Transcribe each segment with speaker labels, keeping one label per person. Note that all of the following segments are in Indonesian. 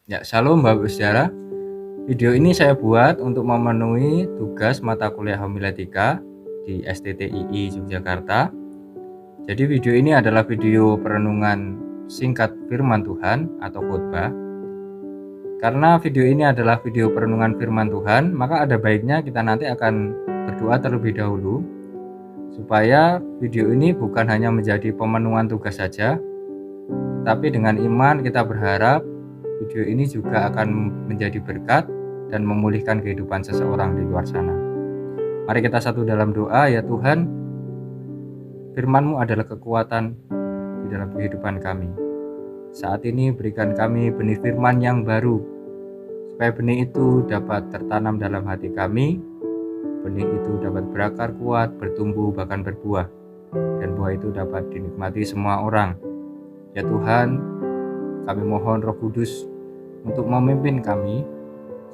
Speaker 1: Ya, Shalom Bapak Saudara. Video ini saya buat untuk memenuhi tugas mata kuliah homiletika di STTII Yogyakarta. Jadi video ini adalah video perenungan singkat firman Tuhan atau khotbah. Karena video ini adalah video perenungan firman Tuhan, maka ada baiknya kita nanti akan berdoa terlebih dahulu supaya video ini bukan hanya menjadi pemenuhan tugas saja, tapi dengan iman kita berharap video ini juga akan menjadi berkat dan memulihkan kehidupan seseorang di luar sana. Mari kita satu dalam doa. Ya Tuhan, firman-Mu adalah kekuatan di dalam kehidupan kami. Saat ini berikan kami benih firman yang baru, supaya benih itu dapat tertanam dalam hati kami, benih itu dapat berakar kuat, bertumbuh, bahkan berbuah, dan buah itu dapat dinikmati semua orang. Ya Tuhan, kami mohon Roh Kudus untuk memimpin kami,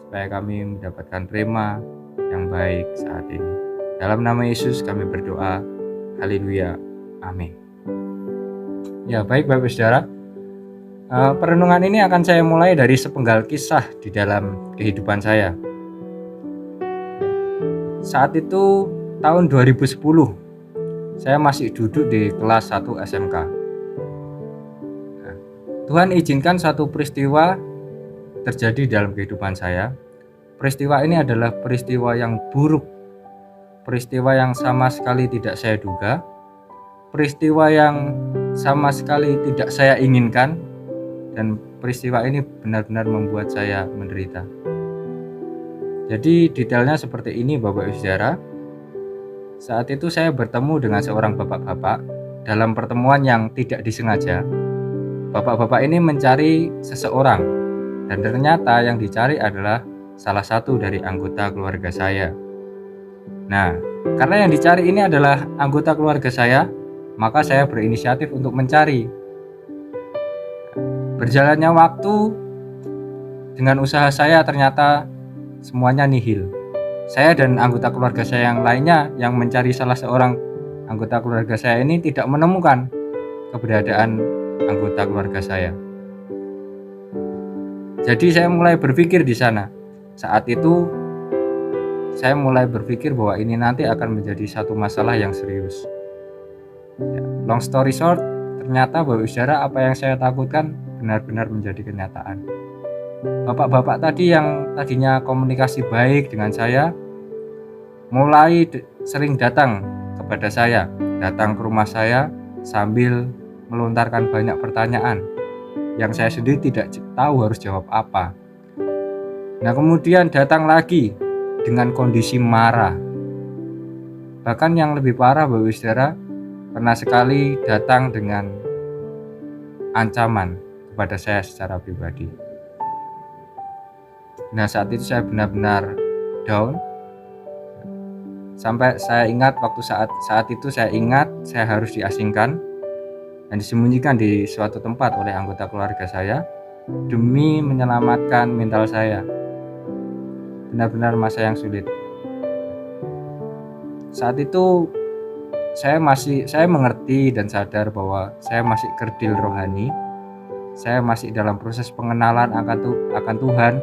Speaker 1: supaya kami mendapatkan rema yang baik saat ini. Dalam nama Yesus kami berdoa. Haleluya. Amin. Ya, baik Bapak Saudara. Perenungan ini akan saya mulai dari sepenggal kisah di dalam kehidupan saya. Saat itu tahun 2010, saya masih duduk di kelas 1 SMK. Tuhan izinkan satu peristiwa terjadi dalam kehidupan saya. Peristiwa ini adalah peristiwa yang buruk, peristiwa yang sama sekali tidak saya duga, peristiwa yang sama sekali tidak saya inginkan, dan peristiwa ini benar-benar membuat saya menderita. Jadi detailnya seperti ini Bapak Ibu Saudara. Saat itu saya bertemu dengan seorang bapak-bapak dalam pertemuan yang tidak disengaja. Bapak-bapak ini mencari seseorang, dan ternyata yang dicari adalah salah satu dari anggota keluarga saya. Nah, karena yang dicari ini adalah anggota keluarga saya, maka saya berinisiatif untuk mencari. Berjalannya waktu, dengan usaha saya ternyata semuanya nihil. Saya dan anggota keluarga saya yang lainnya yang mencari salah seorang anggota keluarga saya ini tidak menemukan keberadaan anggota keluarga saya. Jadi saya mulai berpikir di sana. Saat itu saya mulai berpikir bahwa ini nanti akan menjadi satu masalah yang serius. Long story short, ternyata Bapak Saudara, apa yang saya takutkan benar-benar menjadi kenyataan. Bapak-bapak tadi yang tadinya komunikasi baik dengan saya mulai sering datang kepada saya, datang ke rumah saya sambil melontarkan banyak pertanyaan yang saya sendiri tidak tahu harus jawab apa. Nah, kemudian datang lagi dengan kondisi marah. Bahkan yang lebih parah Bapak Saudara, pernah sekali datang dengan ancaman kepada saya secara pribadi. Nah, saat itu saya benar-benar down. Sampai saya ingat waktu saat itu saya ingat saya harus diasingkan dan disembunyikan di suatu tempat oleh anggota keluarga saya demi menyelamatkan mental saya. Benar-benar masa yang sulit. Saat itu saya mengerti dan sadar bahwa saya masih kerdil rohani. Saya masih dalam proses pengenalan akan Tuhan.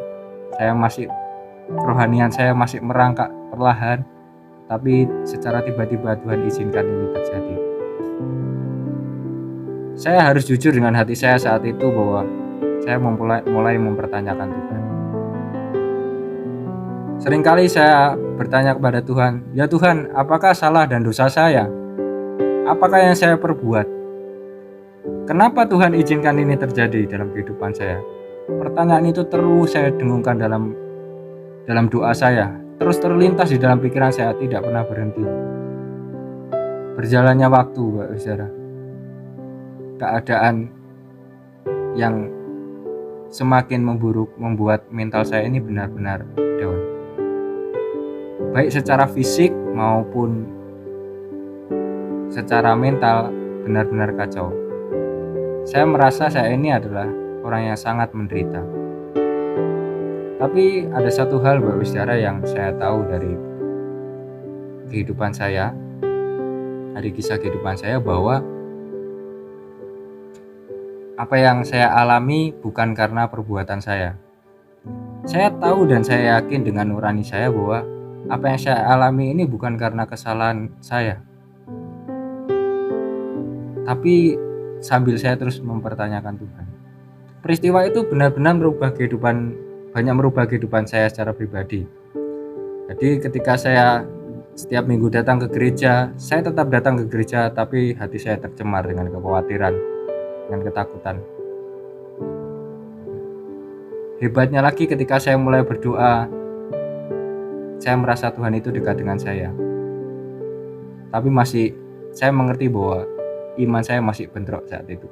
Speaker 1: Rohanian saya masih merangkak perlahan, tapi secara tiba-tiba Tuhan izinkan ini terjadi. Saya harus jujur dengan hati saya saat itu bahwa saya mulai mempertanyakan Tuhan. Seringkali saya bertanya kepada Tuhan, ya Tuhan, apakah salah dan dosa saya? Apakah yang saya perbuat? Kenapa Tuhan izinkan ini terjadi dalam kehidupan saya? Pertanyaan itu terus saya dengungkan dalam doa saya, terus terlintas di dalam pikiran saya, tidak pernah berhenti. Berjalannya waktu, Bapak Saudara, keadaan yang semakin memburuk membuat mental saya ini benar-benar down, baik secara fisik maupun secara mental, benar-benar kacau. Saya merasa saya ini adalah orang yang sangat menderita. Tapi ada satu hal Bapak Saudara yang saya tahu dari kehidupan saya, dari kisah kehidupan saya, bahwa apa yang saya alami bukan karena perbuatan saya. Saya tahu dan saya yakin dengan nurani saya bahwa apa yang saya alami ini bukan karena kesalahan saya. Tapi sambil saya terus mempertanyakan Tuhan. Peristiwa itu benar-benar banyak merubah kehidupan saya secara pribadi. Jadi ketika saya setiap minggu datang ke gereja, saya tetap datang ke gereja, tapi hati saya tercemar dengan kekhawatiran, dengan ketakutan. Hebatnya lagi ketika saya mulai berdoa, saya merasa Tuhan itu dekat dengan saya. Tapi saya mengerti bahwa iman saya masih bentrok saat itu.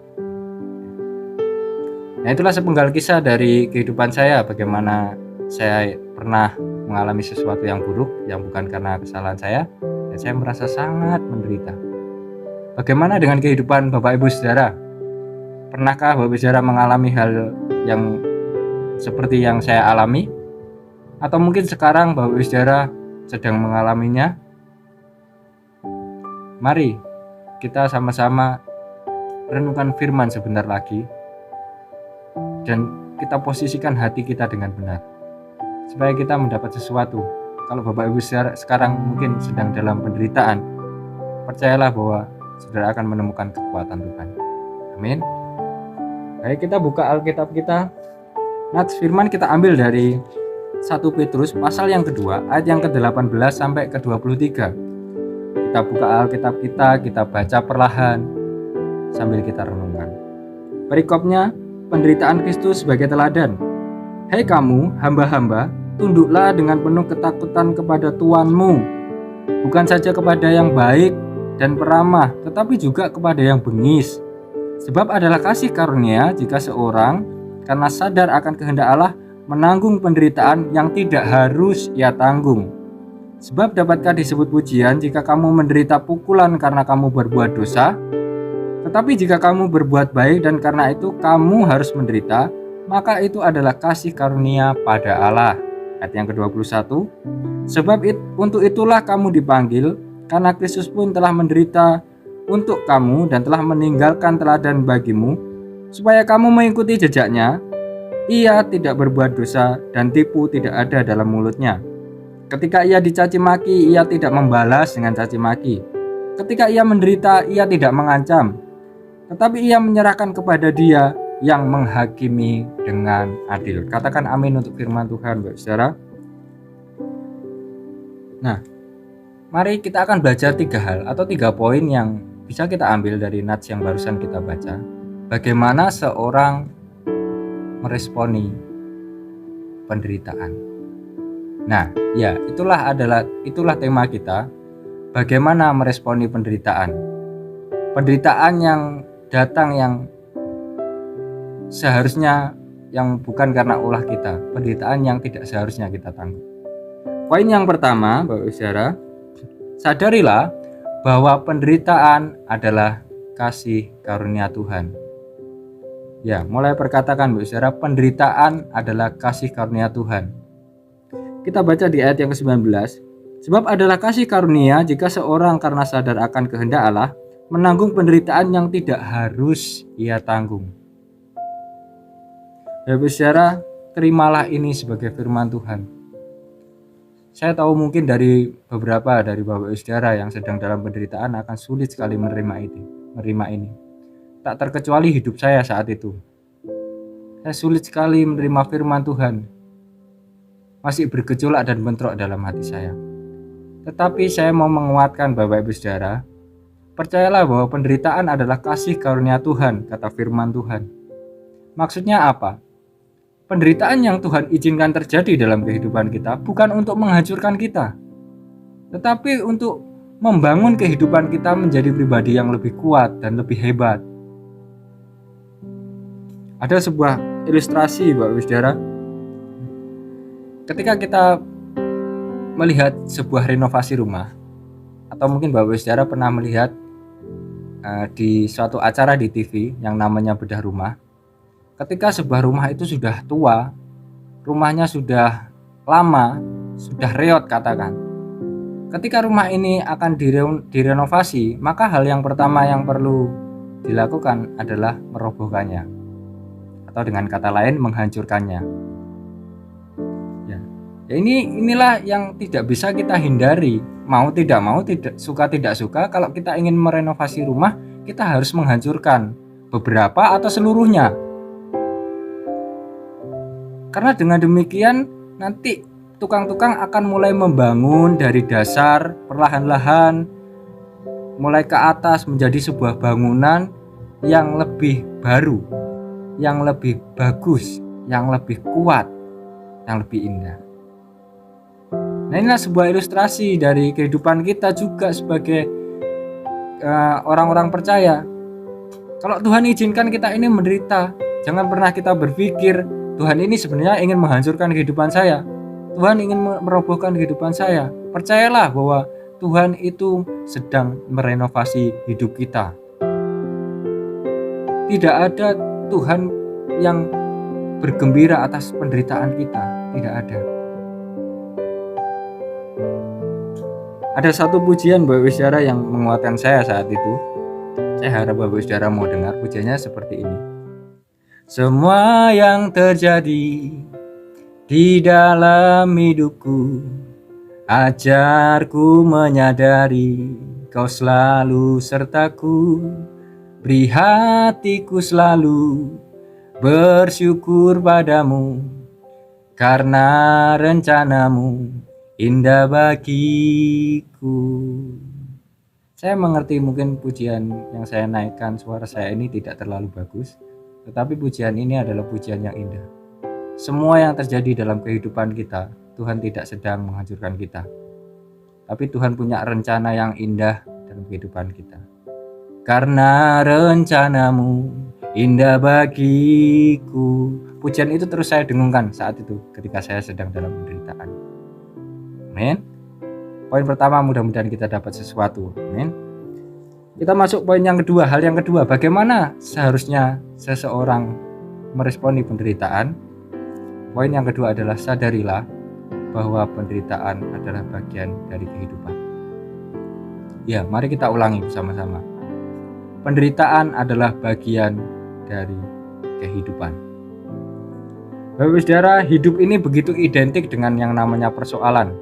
Speaker 1: Nah, itulah sepenggal kisah dari kehidupan saya, bagaimana saya pernah mengalami sesuatu yang buruk yang bukan karena kesalahan saya, dan saya merasa sangat menderita. Bagaimana dengan kehidupan Bapak Ibu Saudara? Pernahkah Bapak Ibu Saudara mengalami hal yang seperti yang saya alami? Atau mungkin sekarang Bapak Ibu Saudara sedang mengalaminya? Mari kita sama-sama renungkan firman sebentar lagi, dan kita posisikan hati kita dengan benar, supaya kita mendapat sesuatu. Kalau Bapak Ibu sekarang mungkin sedang dalam penderitaan, percayalah bahwa saudara akan menemukan kekuatan Tuhan. Amin. Baik, kita buka Alkitab kita. Nats firman kita ambil dari 1 Petrus pasal yang kedua, ayat yang ke-18 sampai ke-23. Kita buka Alkitab kita baca perlahan sambil kita renungkan. Perikopnya, penderitaan Kristus sebagai teladan. Hai kamu, hamba-hamba, tunduklah dengan penuh ketakutan kepada Tuanmu, bukan saja kepada yang baik dan peramah, tetapi juga kepada yang bengis. Sebab adalah kasih karunia jika seorang karena sadar akan kehendak Allah menanggung penderitaan yang tidak harus ia tanggung. Sebab dapatkah disebut pujian jika kamu menderita pukulan karena kamu berbuat dosa? Tetapi jika kamu berbuat baik dan karena itu kamu harus menderita, maka itu adalah kasih karunia pada Allah. Ayat yang ke-21. Sebab untuk itulah kamu dipanggil, karena Kristus pun telah menderita untuk kamu dan telah meninggalkan teladan bagimu, supaya kamu mengikuti jejaknya. Ia tidak berbuat dosa dan tipu tidak ada dalam mulutnya. Ketika ia dicaci maki, ia tidak membalas dengan caci maki. Ketika ia menderita, ia tidak mengancam, tetapi ia menyerahkan kepada Dia yang menghakimi dengan adil. Katakan amin untuk firman Tuhan, Bapak Saudara. Nah, mari kita akan belajar 3 hal atau 3 poin yang bisa kita ambil dari nats yang barusan kita baca. Bagaimana seorang meresponi penderitaan. Nah, ya, itulah tema kita. Bagaimana meresponi penderitaan. Penderitaan yang datang yang seharusnya yang bukan karena ulah kita, penderitaan yang tidak seharusnya kita tanggung. Poin yang pertama, Bapak Saudara, sadarilah bahwa penderitaan adalah kasih karunia Tuhan. Ya, mulai perkatakan Bapak Saudara, penderitaan adalah kasih karunia Tuhan. Kita baca di ayat yang ke-19. Sebab adalah kasih karunia jika seorang karena sadar akan kehendak Allah menanggung penderitaan yang tidak harus ia tanggung. Bapak Saudara, terimalah ini sebagai firman Tuhan. Saya tahu mungkin dari beberapa dari Bapak Saudara yang sedang dalam penderitaan akan sulit sekali menerima ini. Tak terkecuali hidup saya saat itu. Saya sulit sekali menerima firman Tuhan. Masih bergejolak dan bentrok dalam hati saya. Tetapi saya mau menguatkan Bapak Ibu Saudara, percayalah bahwa penderitaan adalah kasih karunia Tuhan, kata firman Tuhan. Maksudnya apa? Penderitaan yang Tuhan izinkan terjadi dalam kehidupan kita bukan untuk menghancurkan kita, tetapi untuk membangun kehidupan kita menjadi pribadi yang lebih kuat dan lebih hebat. Ada sebuah ilustrasi Bapak Ibu Saudara. Ketika kita melihat sebuah renovasi rumah, atau mungkin Bapak Ibu Saudara pernah melihat di suatu acara di TV yang namanya bedah rumah. Ketika sebuah rumah itu sudah tua, rumahnya sudah lama, sudah reot katakan. Ketika rumah ini akan direnovasi, maka hal yang pertama yang perlu dilakukan adalah merobohkannya. atau dengan kata lain menghancurkannya. Ya, inilah yang tidak bisa kita hindari. Mau tidak mau, suka tidak suka, kalau kita ingin merenovasi rumah, kita harus menghancurkan beberapa atau seluruhnya. Karena dengan demikian nanti tukang-tukang akan mulai membangun dari dasar perlahan-lahan, mulai ke atas menjadi sebuah bangunan yang lebih baru, yang lebih bagus, yang lebih kuat, yang lebih indah. Nah, inilah sebuah ilustrasi dari kehidupan kita juga sebagai orang-orang percaya. Kalau Tuhan izinkan kita ini menderita, jangan pernah kita berpikir Tuhan ini sebenarnya ingin menghancurkan kehidupan saya. Tuhan ingin merobohkan kehidupan saya. Percayalah bahwa Tuhan itu sedang merenovasi hidup kita. Tidak ada Tuhan yang bergembira atas penderitaan kita. Tidak ada. Ada satu pujian Bapak Ibu Saudara yang menguatkan saya saat itu. Saya harap Bapak Ibu Saudara mau dengar pujiannya seperti ini. Semua yang terjadi di dalam hidupku, ajarku menyadari Kau selalu sertaku. Beri hatiku selalu bersyukur padamu, karena rencanamu indah bagiku. Saya mengerti mungkin pujian yang saya naikkan, suara saya ini tidak terlalu bagus, tetapi pujian ini adalah pujian yang indah. Semua yang terjadi dalam kehidupan kita, Tuhan tidak sedang menghancurkan kita, tapi Tuhan punya rencana yang indah dalam kehidupan kita. Karena rencanamu indah bagiku. Pujian itu terus saya dengungkan saat itu ketika saya sedang dalam penderitaan. Amin. Poin pertama, mudah-mudahan kita dapat sesuatu. Amin. Kita masuk poin yang kedua. Hal yang kedua, bagaimana seharusnya seseorang meresponi penderitaan? Poin yang kedua adalah sadarilah bahwa penderitaan adalah bagian dari kehidupan. Ya, mari kita ulangi bersama-sama. Penderitaan adalah bagian dari kehidupan. Bapak Ibu Saudara, hidup ini begitu identik dengan yang namanya persoalan.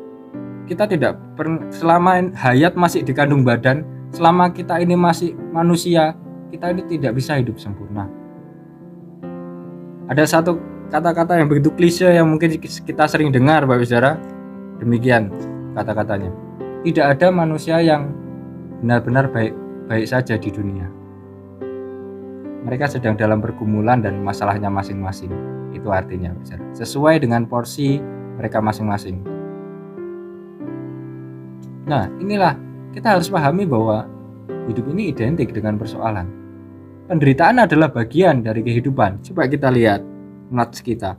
Speaker 1: Kita tidak selama hayat masih di kandung badan, selama kita ini masih manusia, kita ini tidak bisa hidup sempurna. Ada satu kata-kata yang begitu klise yang mungkin kita sering dengar Bapak Ibu Saudara. Demikian kata-katanya. Tidak ada manusia yang benar-benar baik saja di dunia. Mereka sedang dalam pergumulan dan masalahnya masing-masing. Itu artinya sesuai dengan porsi mereka masing-masing. Nah, inilah kita harus pahami bahwa hidup ini identik dengan persoalan. Penderitaan adalah bagian dari kehidupan. Coba kita lihat nats kita.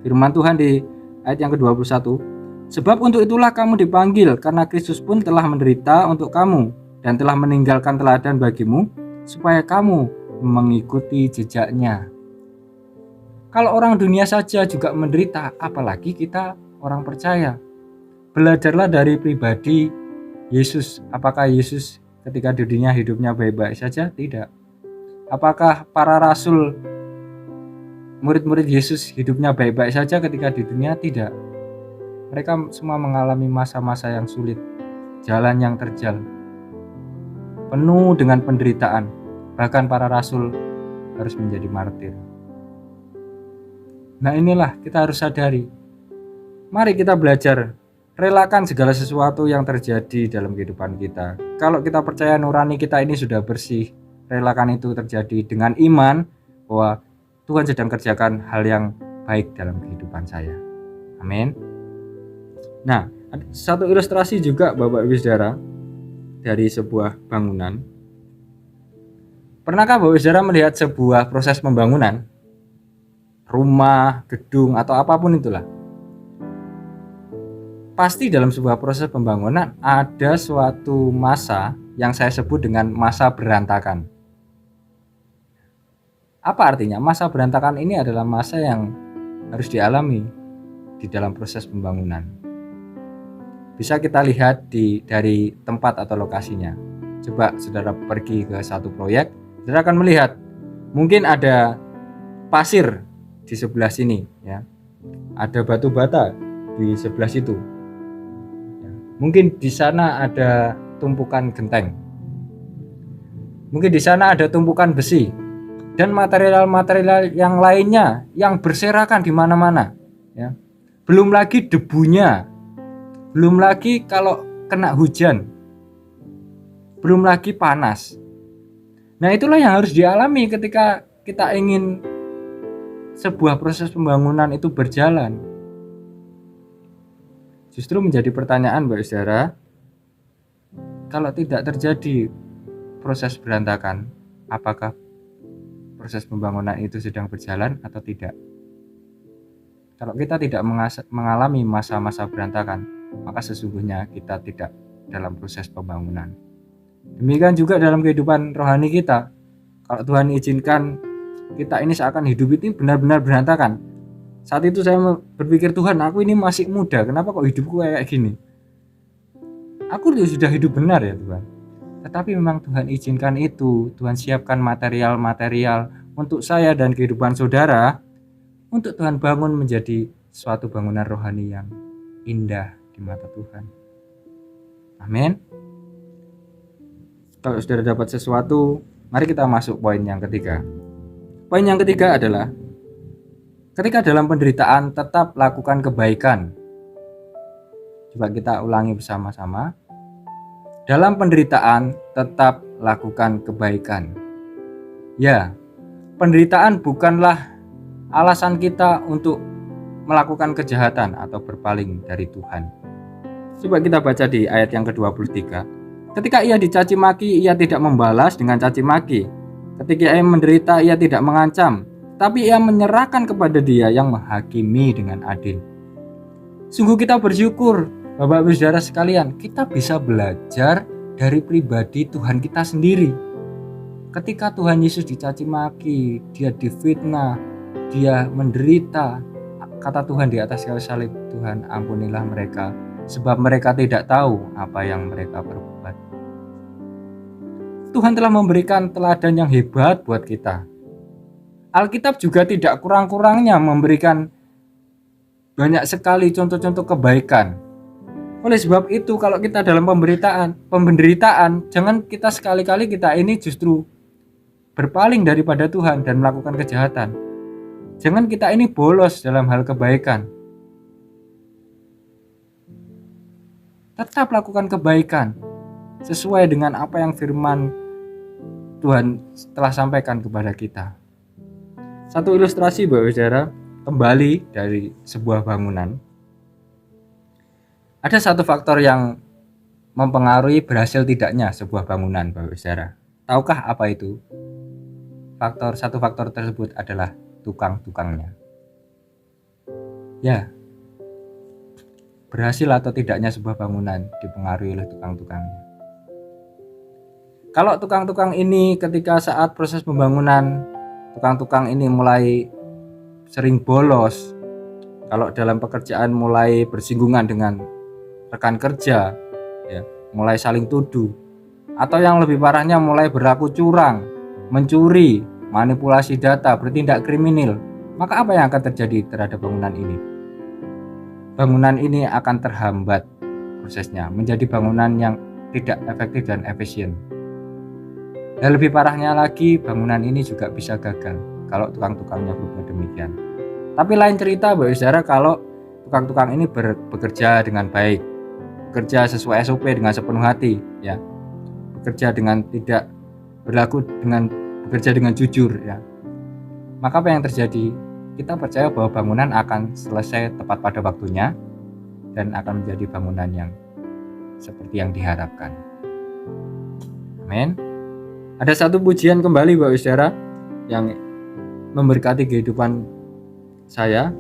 Speaker 1: Firman Tuhan di ayat yang ke-21. Sebab untuk itulah kamu dipanggil, karena Kristus pun telah menderita untuk kamu dan telah meninggalkan teladan bagimu, supaya kamu mengikuti jejaknya. Kalau orang dunia saja juga menderita, apalagi kita orang percaya. Belajarlah dari pribadi Yesus. Apakah Yesus ketika di dunia hidupnya baik-baik saja? Tidak. Apakah para rasul, murid-murid Yesus hidupnya baik-baik saja ketika di dunia? Tidak. Mereka semua mengalami masa-masa yang sulit, jalan yang terjal, penuh dengan penderitaan. Bahkan para rasul harus menjadi martir. Nah, inilah kita harus sadari. Mari kita belajar relakan segala sesuatu yang terjadi dalam kehidupan kita. Kalau kita percaya nurani kita ini sudah bersih, relakan itu terjadi dengan iman bahwa Tuhan sedang kerjakan hal yang baik dalam kehidupan saya. Amin. Nah, satu ilustrasi juga Bapak Ibu Saudara dari sebuah bangunan. Pernahkah Bapak Ibu Saudara melihat sebuah proses pembangunan? Rumah, gedung, atau apapun itulah. Pasti dalam sebuah proses pembangunan ada suatu masa yang saya sebut dengan masa berantakan. Apa artinya? Masa berantakan ini adalah masa yang harus dialami di dalam proses pembangunan. Bisa kita lihat dari tempat atau lokasinya. Coba saudara pergi ke satu proyek, saudara akan melihat mungkin ada pasir di sebelah sini ya. Ada batu bata di sebelah situ. Mungkin di sana ada tumpukan genteng. Mungkin di sana ada tumpukan besi dan material-material yang lainnya yang berserakan di mana-mana ya. Belum lagi debunya. Belum lagi kalau kena hujan. Belum lagi panas. Nah, itulah yang harus dialami ketika kita ingin sebuah proses pembangunan itu berjalan. Justru menjadi pertanyaan, Mbak Saudara, kalau tidak terjadi proses berantakan, apakah proses pembangunan itu sedang berjalan atau tidak? Kalau kita tidak mengalami masa-masa berantakan, maka sesungguhnya kita tidak dalam proses pembangunan. Demikian juga dalam kehidupan rohani kita. Kalau Tuhan izinkan kita ini seakan hidup ini benar-benar berantakan. Saat itu saya berpikir, Tuhan, aku ini masih muda, kenapa kok hidupku kayak gini? Aku sudah hidup benar ya Tuhan. Tetapi memang Tuhan izinkan itu. Tuhan siapkan material-material untuk saya dan kehidupan saudara, untuk Tuhan bangun menjadi suatu bangunan rohani yang indah di mata Tuhan. Amin. Kalau saudara dapat sesuatu, mari kita masuk poin yang ketiga. Poin yang ketiga adalah ketika dalam penderitaan tetap lakukan kebaikan. Coba kita ulangi bersama-sama. Dalam penderitaan tetap lakukan kebaikan. Ya, penderitaan bukanlah alasan kita untuk melakukan kejahatan atau berpaling dari Tuhan. Coba kita baca di ayat yang ke-23. Ketika ia dicaci maki, ia tidak membalas dengan caci maki. Ketika ia menderita, ia tidak mengancam, tapi ia menyerahkan kepada Dia yang menghakimi dengan adil. Sungguh kita bersyukur, Bapak Ibu Saudara sekalian, kita bisa belajar dari pribadi Tuhan kita sendiri. Ketika Tuhan Yesus dicaci maki, Dia difitnah, Dia menderita, kata Tuhan di atas kayu salib, Tuhan ampunilah mereka, sebab mereka tidak tahu apa yang mereka perbuat. Tuhan telah memberikan teladan yang hebat buat kita. Alkitab juga tidak kurang-kurangnya memberikan banyak sekali contoh-contoh kebaikan. Oleh sebab itu, kalau kita dalam pemberitaan, jangan kita sekali-kali kita ini justru berpaling daripada Tuhan dan melakukan kejahatan. Jangan kita ini bolos dalam hal kebaikan. Tetap lakukan kebaikan sesuai dengan apa yang firman Tuhan telah sampaikan kepada kita. Satu ilustrasi, Bapak Saudara, kembali dari sebuah bangunan. Ada satu faktor yang mempengaruhi berhasil tidaknya sebuah bangunan, Bapak Saudara. Tahukah apa itu? Satu faktor tersebut adalah tukang-tukangnya. Ya, berhasil atau tidaknya sebuah bangunan dipengaruhi oleh tukang-tukangnya. Kalau tukang-tukang ini ketika saat proses pembangunan, tukang-tukang ini mulai sering bolos, kalau dalam pekerjaan mulai bersinggungan dengan rekan kerja, ya, mulai saling tuduh, atau yang lebih parahnya mulai berlaku curang, mencuri, manipulasi data, bertindak kriminal, maka apa yang akan terjadi terhadap bangunan ini? Bangunan ini akan terhambat prosesnya, menjadi bangunan yang tidak efektif dan efisien. Dan lebih parahnya lagi, bangunan ini juga bisa gagal kalau tukang-tukangnya berbuat demikian. Tapi lain cerita, Bapak Saudara, kalau tukang-tukang ini bekerja dengan baik, bekerja sesuai SOP dengan sepenuh hati, ya, bekerja dengan tidak bekerja dengan jujur, ya. Maka apa yang terjadi? Kita percaya bahwa bangunan akan selesai tepat pada waktunya dan akan menjadi bangunan yang seperti yang diharapkan. Amin. Ada satu pujian kembali, Bapak Saudara, yang memberkati kehidupan saya.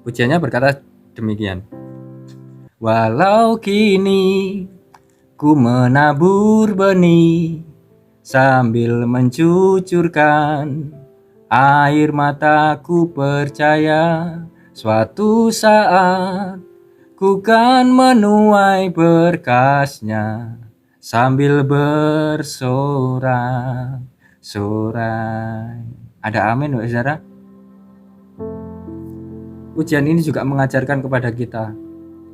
Speaker 1: Pujiannya berkata demikian. Walau kini ku menabur benih sambil mencucurkan air mataku, percaya suatu saat ku kan menuai berkasnya sambil bersorak-sorai. Ada amin, Bapak Saudara. Ujian ini juga mengajarkan kepada kita,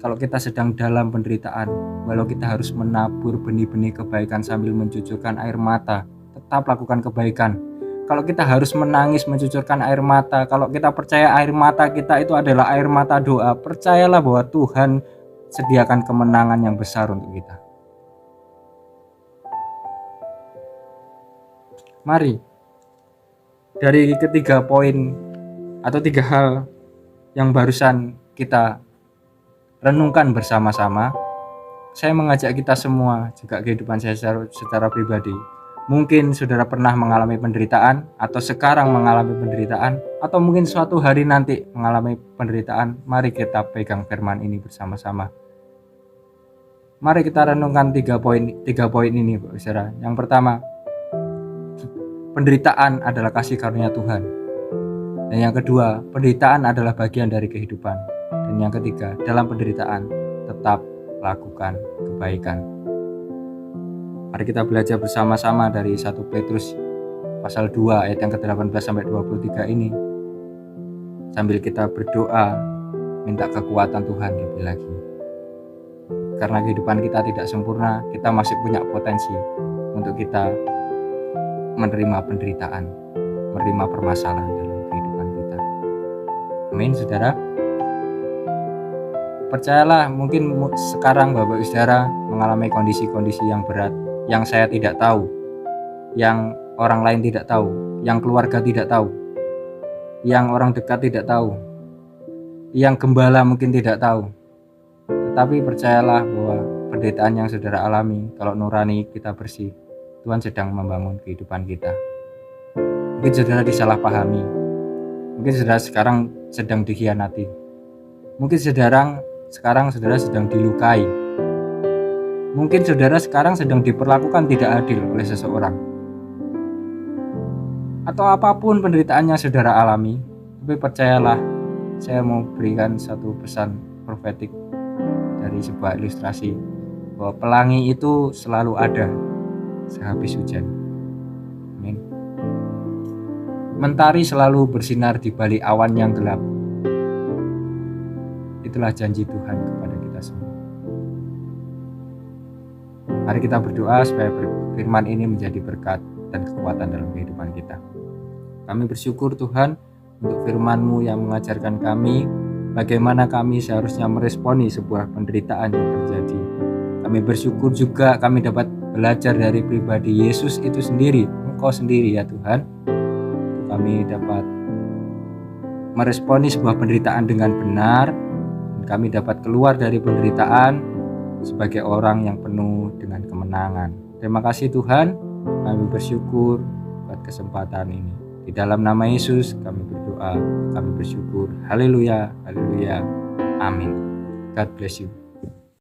Speaker 1: kalau kita sedang dalam penderitaan, walau kita harus menabur benih-benih kebaikan sambil mencucurkan air mata, tetap lakukan kebaikan. Kalau kita harus menangis mencucurkan air mata, kalau kita percaya air mata kita itu adalah air mata doa, percayalah bahwa Tuhan sediakan kemenangan yang besar untuk kita. Mari, dari ketiga poin atau 3 hal yang barusan kita renungkan bersama-sama, saya mengajak kita semua, juga kehidupan saya secara pribadi. Mungkin saudara pernah mengalami penderitaan, atau sekarang mengalami penderitaan, atau mungkin suatu hari nanti mengalami penderitaan. Mari kita pegang firman ini bersama-sama. Mari kita renungkan 3 poin ini, Bapak Saudara. Yang pertama, penderitaan adalah kasih karunia Tuhan. Dan yang kedua, penderitaan adalah bagian dari kehidupan. Dan yang ketiga, dalam penderitaan tetap lakukan kebaikan. Mari kita belajar bersama-sama dari 1 Petrus pasal 2 ayat yang ke-18 sampai 23 ini. Sambil kita berdoa, minta kekuatan Tuhan lebih lagi. Karena kehidupan kita tidak sempurna, kita masih punya potensi untuk kita menerima penderitaan, menerima permasalahan dalam kehidupan kita. Amin, saudara. Percayalah, mungkin sekarang Bapak Ibu Saudara mengalami kondisi-kondisi yang berat, yang saya tidak tahu, yang orang lain tidak tahu, yang keluarga tidak tahu, yang orang dekat tidak tahu, yang gembala mungkin tidak tahu. Tetapi percayalah bahwa penderitaan yang saudara alami, kalau nurani kita bersih, Tuhan sedang membangun kehidupan kita. Mungkin saudara disalahpahami, mungkin saudara sekarang sedang dikhianati, mungkin sekarang saudara sedang dilukai, mungkin saudara sekarang sedang diperlakukan tidak adil oleh seseorang, atau apapun penderitaan yang saudara alami. Tapi percayalah, saya mau berikan satu pesan profetik dari sebuah ilustrasi, bahwa pelangi itu selalu ada sehabis hujan. Amin. Mentari selalu bersinar di balik awan yang gelap. Itulah janji Tuhan kepada kita semua. Mari kita berdoa supaya firman ini menjadi berkat dan kekuatan dalam kehidupan kita. Kami bersyukur Tuhan untuk firman-Mu yang mengajarkan kami bagaimana kami seharusnya meresponi sebuah penderitaan yang terjadi. Kami bersyukur juga kami dapat belajar dari pribadi Yesus itu sendiri, Engkau sendiri ya Tuhan. Kami dapat meresponi sebuah penderitaan dengan benar, dan kami dapat keluar dari penderitaan sebagai orang yang penuh dengan kemenangan. Terima kasih Tuhan, kami bersyukur buat kesempatan ini. Di dalam nama Yesus kami berdoa, kami bersyukur. Haleluya, haleluya, amin. God bless you.